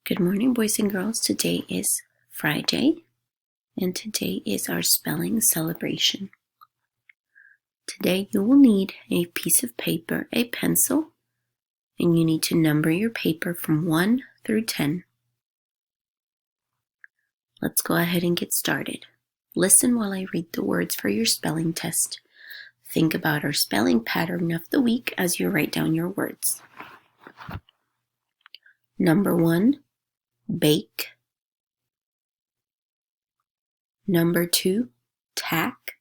Good morning, boys and girls. Today is Friday, and today is our spelling celebration. Today you will need a piece of paper, a pencil, and you need to number your paper from 1 through 10. Let's go ahead and get started. Listen while I read the words for your spelling test. Think about our spelling pattern of the week as you write down your words. Number 1, bake. Number 2, tack.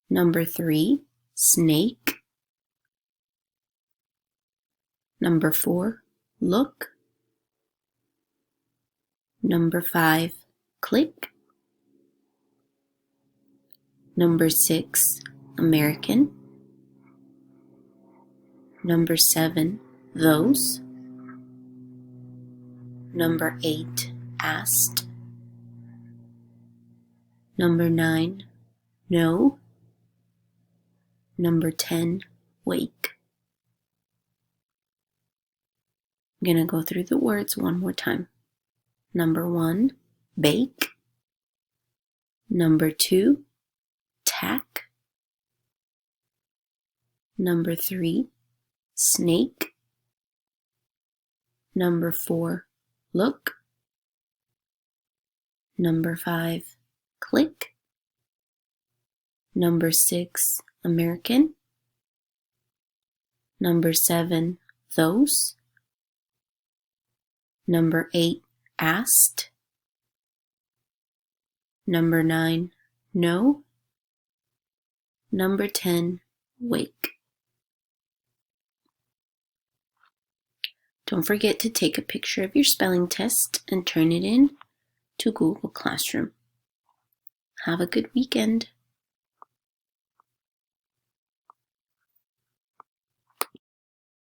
Number 3, snake. Number 4, look. Number 5, click. Number 6, American. Number 7, those. Number 8, asked. Number 9, no. Number 10, wake. I'm going to go through the words one more time. Number 1, bake. Number 2, tack. Number 3, snake. Number 4, look. Number 5, click. Number 6, American. Number 7, those. Number 8, asked. Number 9, no. Number 10, wake. Don't forget to take a picture of your spelling test and turn it in to Google Classroom. Have a good weekend.